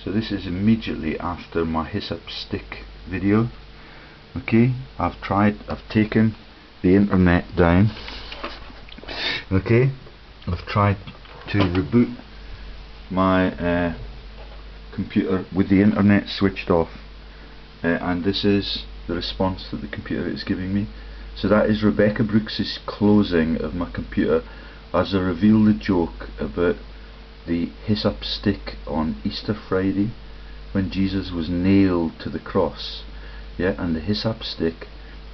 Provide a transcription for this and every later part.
So this is immediately after my HISSUP Stick video. Okay, I've taken the internet down. Okay, I've tried to reboot my computer with the internet switched off, and this is the response that the computer is giving me. So that is Rebekah Brooks' closing of my computer as I reveal the joke about the HISSUP Stick on Easter Friday when Jesus was nailed to the cross. Yeah, and the HISSUP Stick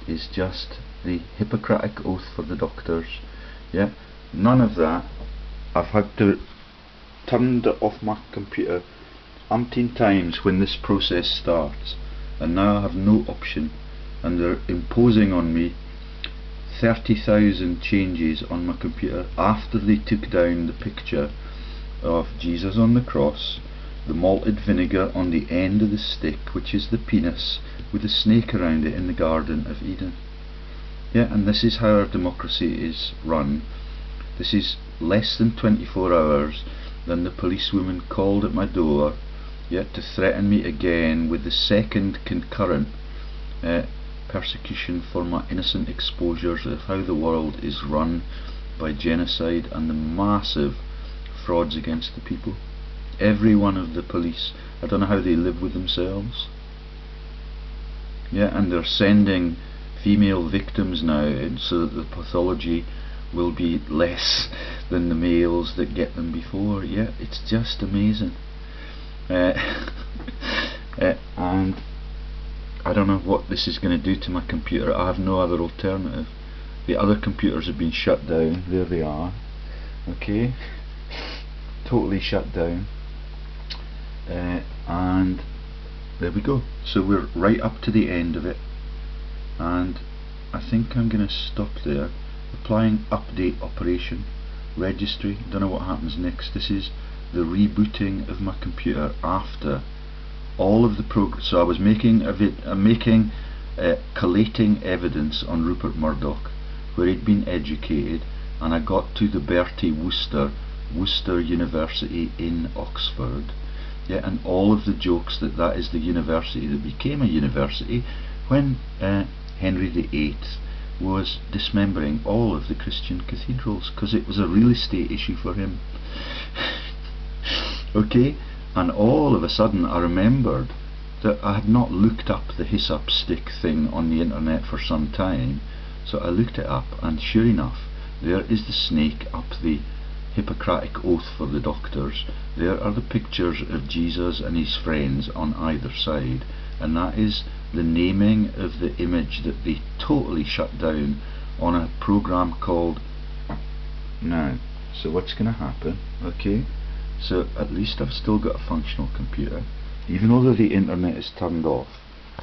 is just the Hippocratic oath for the doctors. Yeah, none of that. I've had to turn it off my computer umpteen times when this process starts, and now I have no option, and they're imposing on me 30,000 changes on my computer after they took down the picture of Jesus on the cross, the malted vinegar on the end of the stick, which is the penis with a snake around it in the Garden of Eden. Yeah, and this is how our democracy is run. This is less than 24 hours than the policewoman called at my door, yet to threaten me again with the second concurrent persecution for my innocent exposures of how the world is run by genocide and the massive frauds against the people. Every one of the police, I don't know how they live with themselves. Yeah, and they're sending female victims now so that the pathology will be less than the males that get them before. Yeah, it's just amazing. And I don't know what this is going to do to my computer. I have no other alternative. The other computers have been shut down. There they are. Okay, totally shut down. And there we go. So we're right up to the end of it, and I think I'm going to stop there. Applying update operation registry. Don't know what happens next. This is the rebooting of my computer after all of the progress. So I was making collating evidence on Rupert Murdoch, where he'd been educated, and I got to the Berty Wooster, Worcester University in Oxford. Yeah, and all of the jokes that is the university that became a university when Henry VIII was dismembering all of the Christian cathedrals because it was a real estate issue for him. Okay, and all of a sudden I remembered that I had not looked up the HISSUP Stick thing on the internet for some time, so I looked it up, and sure enough, there is the snake up the Hippocratic oath for the doctors. There are the pictures of Jesus and his friends on either side, and that is the naming of the image that they totally shut down on a program called Now. So what's going to happen? Okay, so at least I've still got a functional computer. Even though the internet is turned off,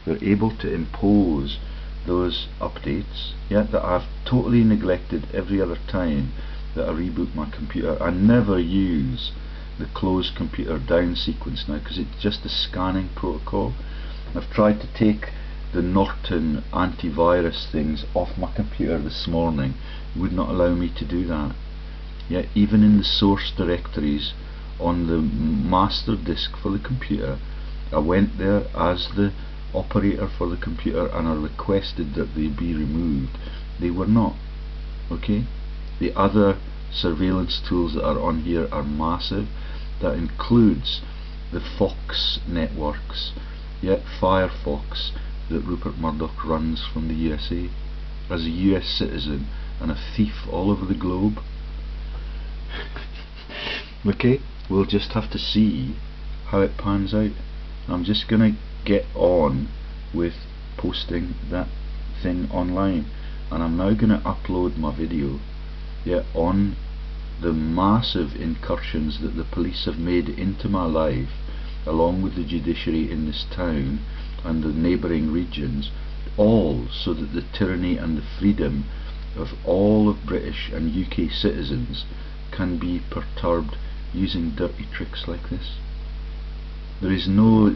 they're able to impose those updates, yet that I've totally neglected every other time that I reboot my computer. I never use the close computer down sequence now because it's just a scanning protocol. I've tried to take the Norton antivirus things off my computer this morning. It would not allow me to do that. Yet even in the source directories on the master disk for the computer, I went there as the operator for the computer and I requested that they be removed. They were not. Okay, the other surveillance tools that are on here are massive. That includes the Fox networks, yet Firefox, that Rupert Murdoch runs from the USA as a US citizen and a thief all over the globe. Okay, we'll just have to see how it pans out. I'm just going to get on with posting that thing online, and I'm now going to upload my video on the massive incursions that the police have made into my life, along with the judiciary in this town and the neighbouring regions, all so that the tyranny and the freedom of all of British and UK citizens can be perturbed using dirty tricks like this. There is no,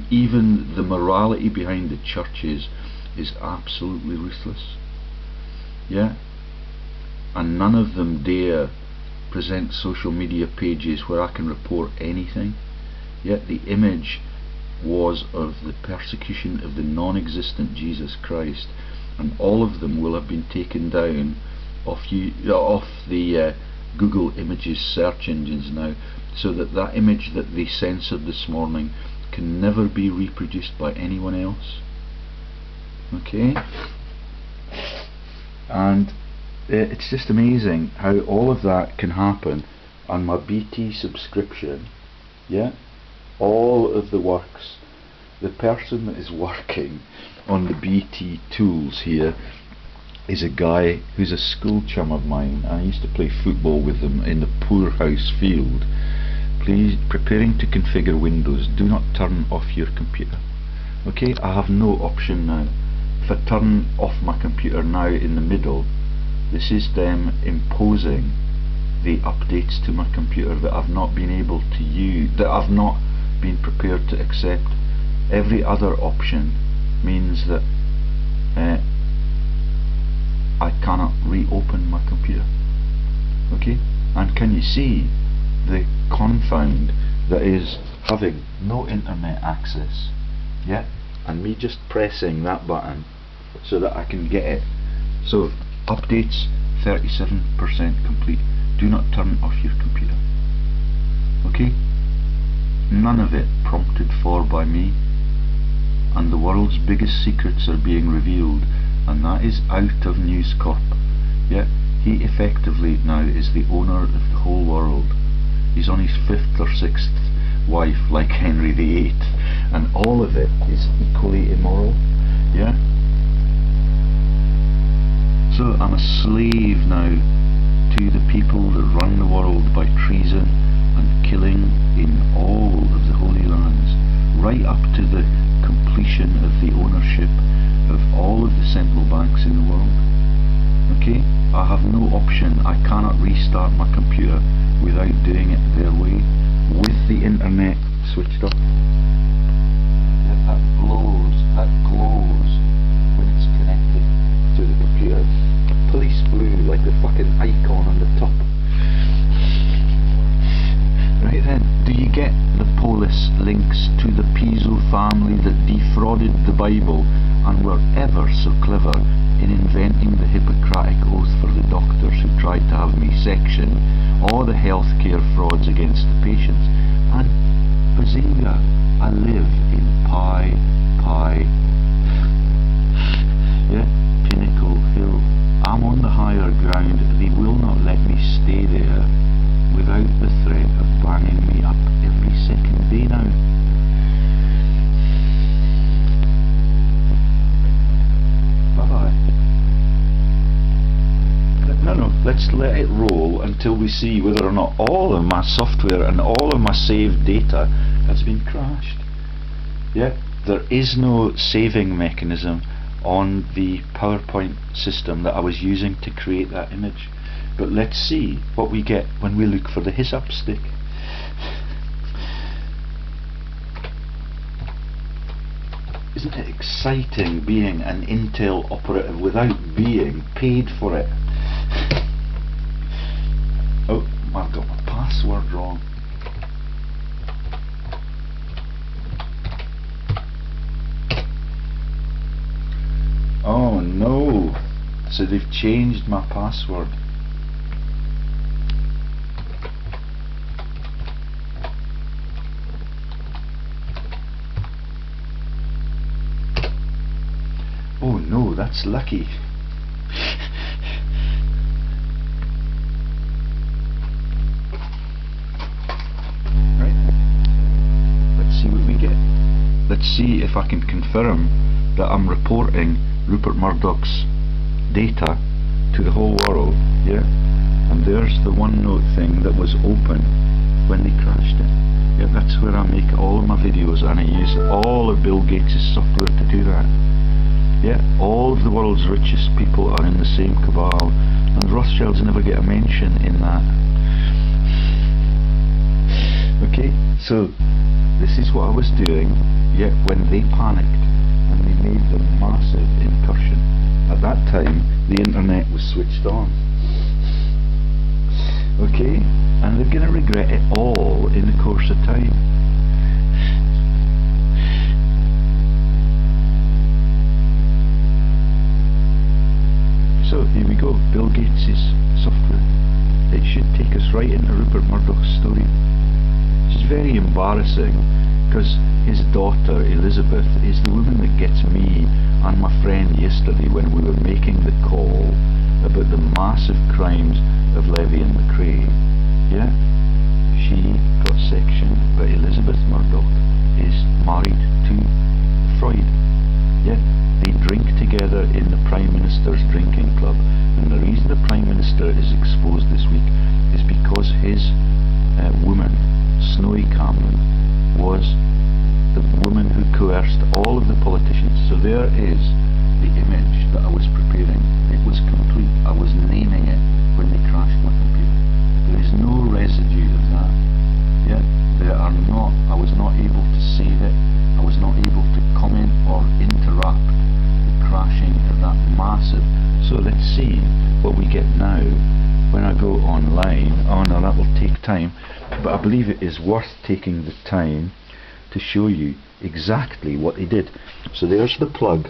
even the morality behind the churches is absolutely ruthless. Yeah, and none of them dare present social media pages where I can report anything. Yet the image was of the persecution of the non-existent Jesus Christ, and all of them will have been taken down off the Google Images search engines now, so that that image that they censored this morning can never be reproduced by anyone else. Okay? And it's just amazing how all of that can happen on my BT subscription. Yeah? All of the works. The person that is working on the BT tools here is a guy who's a school chum of mine. I used to play football with him in the Poorhouse field. Please, preparing to configure Windows, do not turn off your computer. Okay, I have no option now. If I turn off my computer now in the middle, this is them imposing the updates to my computer that I've not been able to use, that I've not been prepared to accept. Every other option means that I cannot reopen my computer. Okay, and can you see the confound that is having no internet access? Yeah, and me just pressing that button so that I can get it. So updates 37% complete. Do not turn off your computer. Okay, none of it prompted for by me, and the world's biggest secrets are being revealed, and that is out of News Corp. Yeah, he effectively now is the owner of the whole world. He's on his 5th or 6th wife, like Henry VIII, and all of it is equally immoral. Yeah. So I'm a slave now to the people that run the world by treason and killing in all of the Holy Lands, right up to the completion of the ownership of all of the central banks in the world. Okay, I have no option. I cannot restart my computer without doing it their way, with the internet switched off. Yeah, that glows when it's connected to the computer. Police blue, like the fucking icon on the top. Right then, do you get the Polis links to the Piso family that defrauded the Bible and were ever so clever in inventing the Hippocratic oath for the doctors who tried to have me section, or the healthcare frauds against the patients? And Bazinga, I live in PIE, yeah, Pinnacle Hill. I'm on the higher ground. They will not let me stay there without the threat of banging me up every second day now. Bye bye. No, let's let it roll until we see whether or not all of my software and all of my saved data has been crashed. Yeah, there is no saving mechanism on the PowerPoint system that I was using to create that image. But let's see what we get when we look for the HISSUP stick. Isn't it exciting being an Intel operative without being paid for it? Oh, I've got my password wrong. Oh no! So they've changed my password. Oh no, that's lucky. Right. Let's see what we get. Let's see if I can confirm that I'm reporting Rupert Murdoch's data to the whole world. Yeah, and there's the OneNote thing that was open when they crashed it. Yeah, that's where I make all of my videos, and I use all of Bill Gates' software to do that. Yeah, all of the world's richest people are in the same cabal, and the Rothschilds never get a mention in that. Okay, so this is what I was doing, yeah, when they panicked and they made the massive incursion. At that time, the internet was switched on. Okay, and they're going to regret it all in the course of time. very embarrassing, because his daughter Elizabeth is the woman that gets me and my friend yesterday when we were making the call about the massive crimes of Levy and McRae. Yeah, she got sectioned, but Elizabeth Murdoch is married to Freud. Yeah, they drink together in the Prime Minister's drinking club, and the reason the Prime Minister is exposed this week is because his woman, Snowy Cameron, was the woman who coerced all of the politicians. So there is the image that I was preparing. It was complete. I was naming it when they crashed my computer. There is no residue of that. Yeah, there are not. I was not able to save it. I was not able to comment or interrupt the crashing of that massive. So let's see what we get now when I go online. Oh no, that will take time, but I believe it is worth taking the time to show you exactly what they did. So there's the plug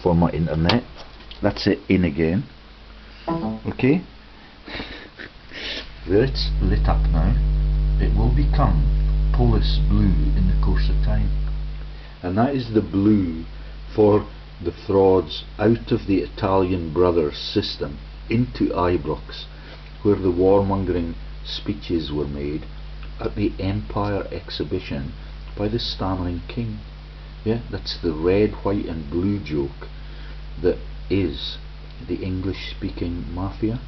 for my internet. That's it in again. Okay. There it's lit up now. It will become Polis blue in the course of time. And that is the blue for the frauds out of the Italian Brothers system into Ibrox, where the warmongering speeches were made at the Empire exhibition by the stammering king. Yeah, that's the red, white and blue joke that is the English speaking mafia,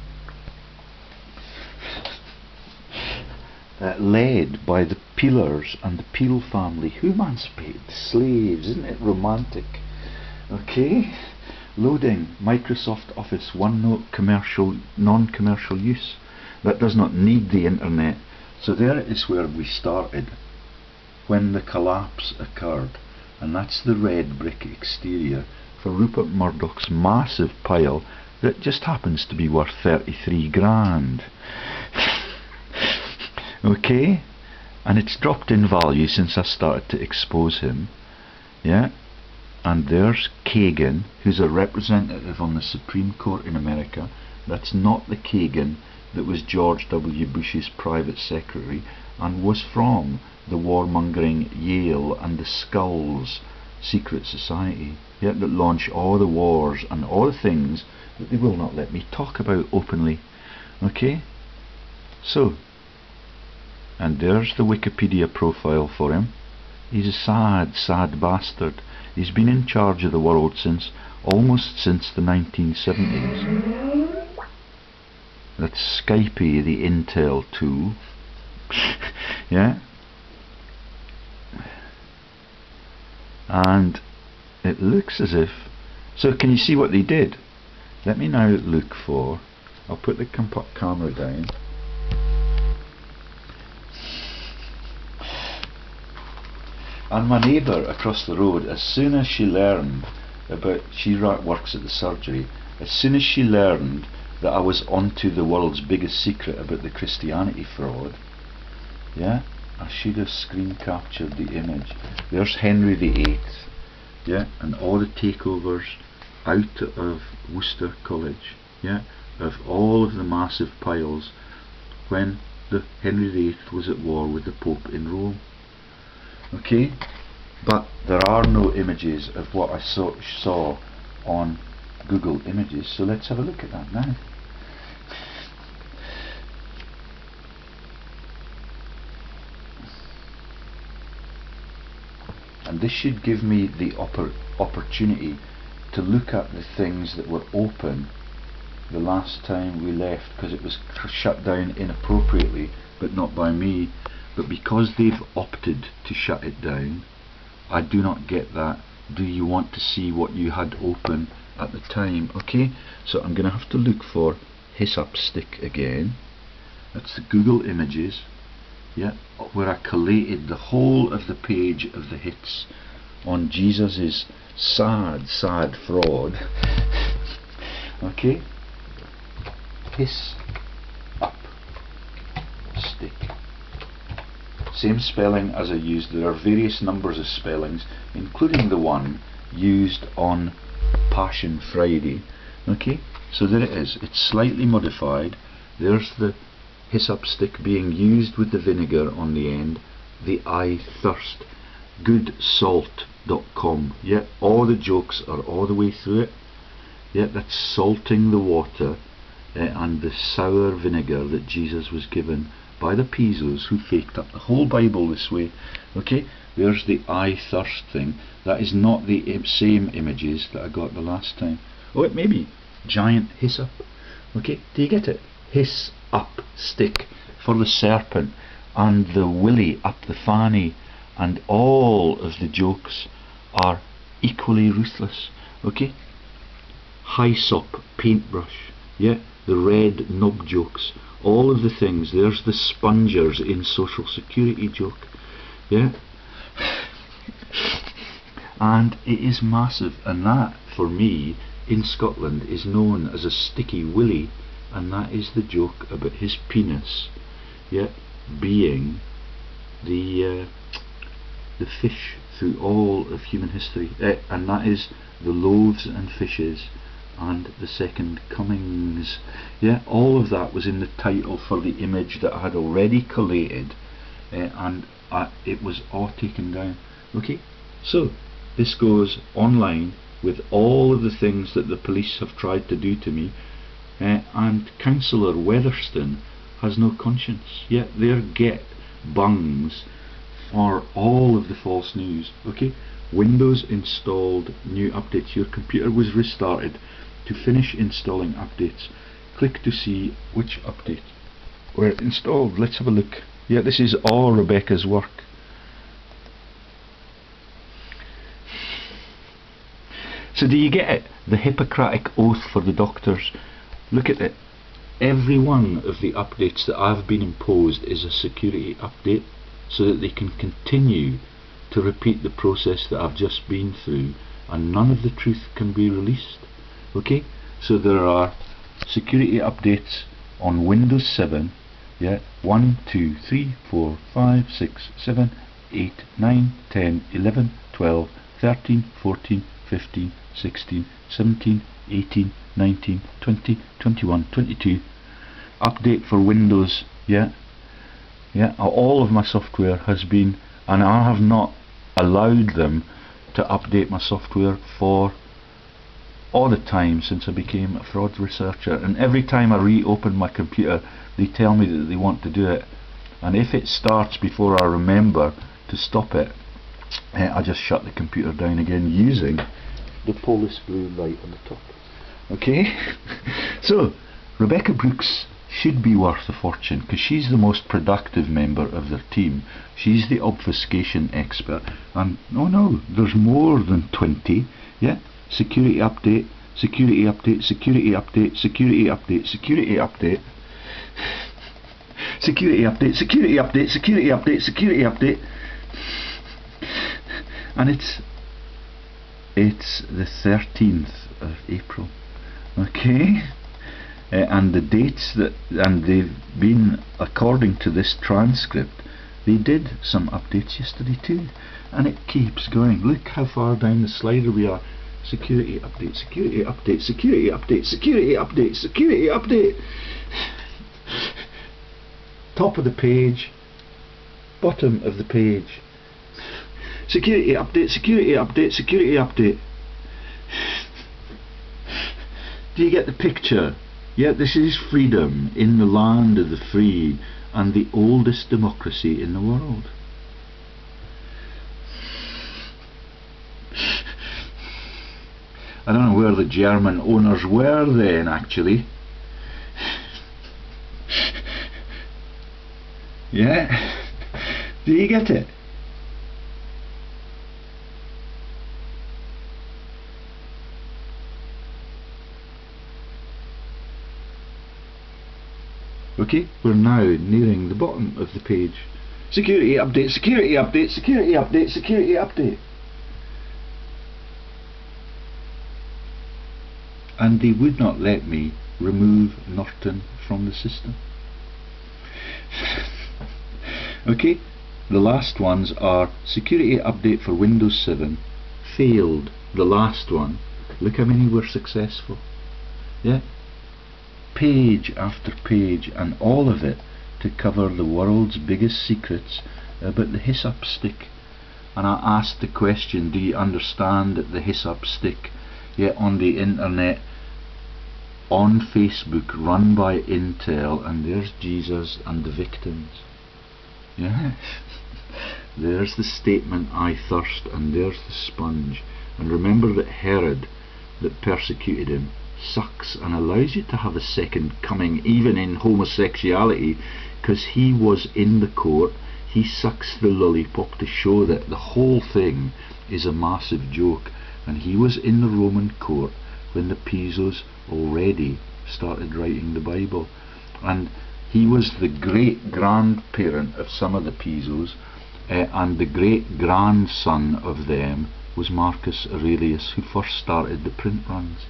led by the Peelers and the Peel family who emancipated the slaves. Isn't it romantic? Okay, loading Microsoft Office, OneNote commercial, non-commercial use. That does not need the internet. So there is where we started when the collapse occurred, and that's the red brick exterior for Rupert Murdoch's massive pile that just happens to be worth 33 grand. Okay, and it's dropped in value since I started to expose him. Yeah, and there's Kagan, who's a representative on the Supreme Court in America. That's not the Kagan that was George W. Bush's private secretary and was from the warmongering Yale and the Skulls secret society, yet that launch all the wars and all the things that they will not let me talk about openly. Okay, so, and there's the Wikipedia profile for him. He's a sad, sad bastard. He's been in charge of the world almost since the 1970s. That's Skype, the Intel tool. Yeah. And it looks as if... So can you see what they did? Let me now look for... I'll put the camera down. And my neighbour across the road, as soon as she learned about... She works at the surgery. As soon as she learned that I was onto the world's biggest secret about the Christianity fraud, yeah, I should have screen captured the image. There's Henry VIII, yeah, and all the takeovers out of Worcester College, yeah, of all of the massive piles when the Henry VIII was at war with the Pope in Rome. Okay, but there are no images of what I saw on Google Images, so let's have a look at that now. And this should give me the opportunity to look at the things that were open the last time we left, because it was shut down inappropriately, but not by me. But because they've opted to shut it down, I do not get that. Do you want to see what you had open at the time? Okay, so I'm going to have to look for HISSUP Stick again. That's the Google Images, yeah, where I collated the whole of the page of the hits on Jesus's sad, sad fraud. Okay, HISSUP Stick. Same spelling as I used. There are various numbers of spellings, including the one used on Passion Friday. Okay, so there it is. It's slightly modified. There's the HISSUP Stick being used with the vinegar on the end, the I thirst. goodsalt.com. Yeah, all the jokes are all the way through it. Yeah, that's salting the water and the sour vinegar that Jesus was given by the Pisos, who faked up the whole Bible this way. Okay, there's the I thirst thing. That is not the same images that I got the last time. Oh, it may be giant HISSUP. Okay, do you get it? HISSUP Stick for the serpent, and the willy up the fanny, and all of the jokes are equally ruthless. Okay, HISSUP paintbrush. Yeah, the red nub jokes, all of the things. There's the spongers in Social Security joke. Yeah, and it is massive, and that for me in Scotland is known as a sticky willy, and that is the joke about his penis, yeah, being the fish through all of human history, and that is the loaves and fishes and the second comings. Yeah, all of that was in the title for the image that I had already collated, and it was all taken down. Okay, so this goes online with all of the things that the police have tried to do to me, and Councillor Weatherston has no conscience. Yeah, they're get bungs for all of the false news. Okay, Windows installed, new updates. Your computer was restarted. To finish installing updates, click to see which update were installed. Let's have a look. Yeah, this is all Rebekah's work. So do you get it? The Hippocratic oath for the doctors. Look at it. Every one of the updates that I've been imposed is a security update, so that they can continue to repeat the process that I've just been through, and none of the truth can be released. Okay, so there are security updates on Windows 7. Yeah, 1, 2, 3, 4, 5, 6, 7, 8, 9, 10, 11, 12, 13, 14, 15, 16, 17, 18, 19, 20, 21, 22. Update for Windows. Yeah, all of my software has been, and I have not allowed them to update my software for all the time since I became a fraud researcher. And every time I reopen my computer, they tell me that they want to do it, and if it starts before I remember to stop it, I just shut the computer down again using the Polis blue light on the top. Okay, so Rebekah Brooks should be worth a fortune, because she's the most productive member of their team. She's the obfuscation expert, and oh no, there's more than 20. Yeah, security update, security update, security update, security update, security update, security update, security update, security update, security update, and it's the 13th of April. Okay, and the dates that, and they've been, according to this transcript, they did some updates yesterday too, and it keeps going. Look how far down the slider we are. Security update, security update, security update, security update, security update. Top of the page, bottom of the page. Security update, security update, security update. Do you get the picture? Yeah, this is freedom in the land of the free and the oldest democracy in the world. I don't know where the German owners were then, actually. Yeah? Do you get it? Okay, we're now nearing the bottom of the page. Security update, security update, security update, security update. And they would not let me remove Norton from the system. Okay, the last ones are security update for Windows 7 failed. The last one, look how many were successful. Yeah, page after page, and all of it to cover the world's biggest secrets about the HISSUP Stick, and I asked the question, do you understand that the HISSUP Stick, on the internet, on Facebook, run by Intel, and there's Jesus and the victims. There's the statement, I thirst, and there's the sponge. And remember that Herod, that persecuted him, sucks and allows you to have a second coming, even in homosexuality, because he was in the court. He sucks the lollipop to show that the whole thing is a massive joke, and he was in the Roman court when the Pisos already started writing the Bible, and he was the great grandparent of some of the Pisos, and the great grandson of them was Marcus Aurelius, who first started the print runs.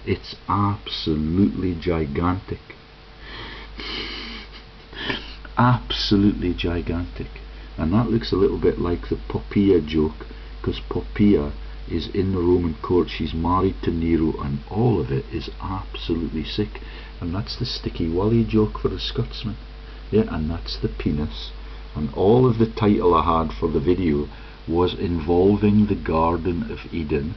It's absolutely gigantic. Absolutely gigantic. And that looks a little bit like the Poppaea joke, because Poppaea is in the Roman court, she's married to Nero, and all of it is absolutely sick. And that's the sticky wally joke for the Scotsman. And that's the penis. And all of the title I had for the video was involving the Garden of Eden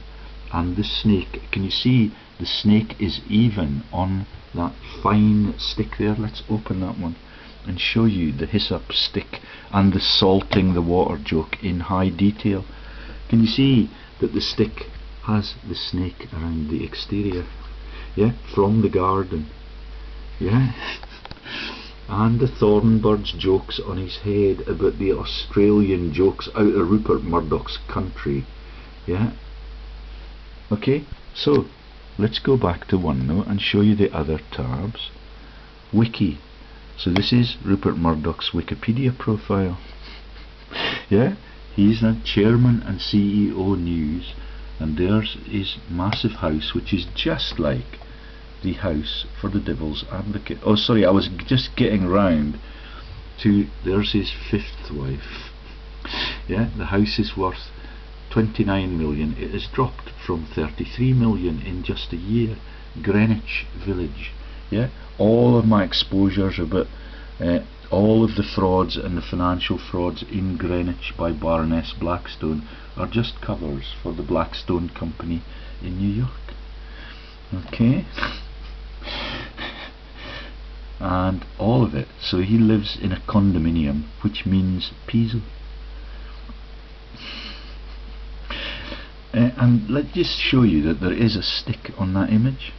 and the snake. Can you see the snake is even on that fine stick there? Let's open that one and show you the HISSUP Stick and the salting the water joke in high detail. Can you see that the stick has the snake around the exterior? From the garden. And the Thornbird's jokes on his head about the Australian jokes out of Rupert Murdoch's country. Okay, so let's go back to OneNote and show you the other tabs. Wiki. So this is Rupert Murdoch's Wikipedia profile. He's the chairman and CEO News, and there's his massive house, which is just like the house for the Devil's Advocate. Oh sorry, I was just getting round to, there's his fifth wife. The house is worth 29 million. It has dropped from 33 million in just a year. Greenwich Village. All of my exposures about all of the frauds and the financial frauds in Greenwich by Baroness Blackstone are just covers for the Blackstone Company in New York. Okay. And all of it. So he lives in a condominium, which means Piso. And let's just show you that there is a stick on that image.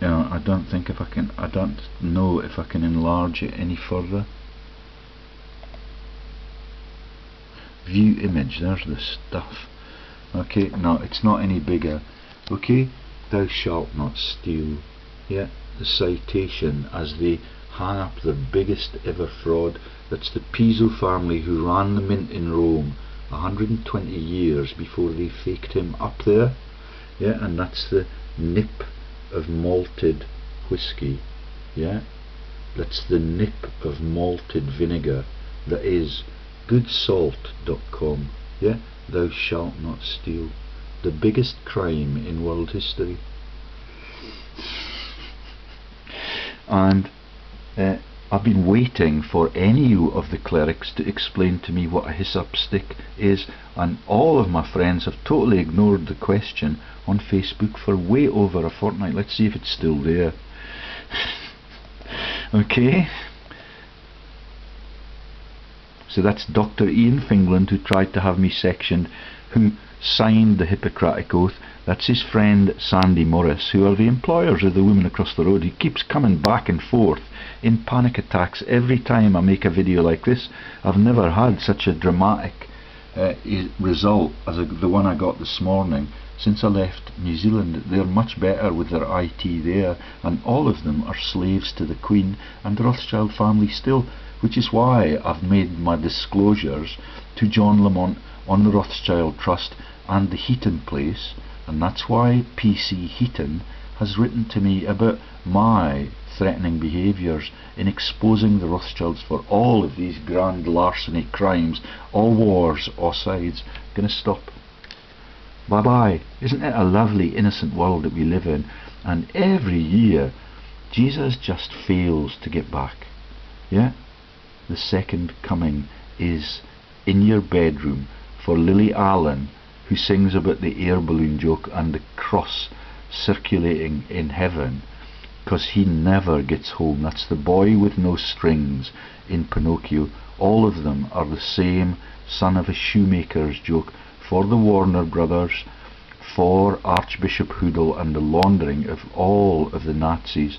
I don't think if I can, I don't know if I can enlarge it any further. View image, there's the stuff. Okay, no, it's not any bigger. Okay, thou shalt not steal. The citation as they hang up the biggest ever fraud. That's the Piso family who ran the mint in Rome 120 years before they faked him up there. And that's the nip of malted whiskey. That's the nip of malted vinegar. That is goodsalt.com. Thou shalt not steal. The biggest crime in world history. And I've been waiting for any of the clerics to explain to me what a HISSUP Stick is, and all of my friends have totally ignored the question on Facebook for way over a fortnight. Let's see if it's still there. Okay. So that's Dr. Ian Fingland, who tried to have me sectioned, who signed the Hippocratic Oath. That's his friend Sandy Morris, who are the employers of the woman across the road. He keeps coming back and forth in panic attacks every time I make a video like this. I've never had such a dramatic result as the one I got this morning since I left New Zealand. They're much better with their IT there, and all of them are slaves to the Queen and the Rothschild family still, which is why I've made my disclosures to John Lamont on the Rothschild Trust and the Heaton place, and that's why PC Heaton has written to me about my threatening behaviours in exposing the Rothschilds for all of these grand larceny crimes, all wars, all sides. Gonna stop. bye-bye. Isn't it a lovely, innocent world that we live in? And every year, Jesus just fails to get back. Yeah? The second coming is in your bedroom for Lily Allen, who sings about the air balloon joke and the cross circulating in heaven, because he never gets home. That's the boy with no strings in Pinocchio. All of them are the same son of a shoemaker's joke for the Warner Brothers, for Archbishop Hoodle and the laundering of all of the Nazis.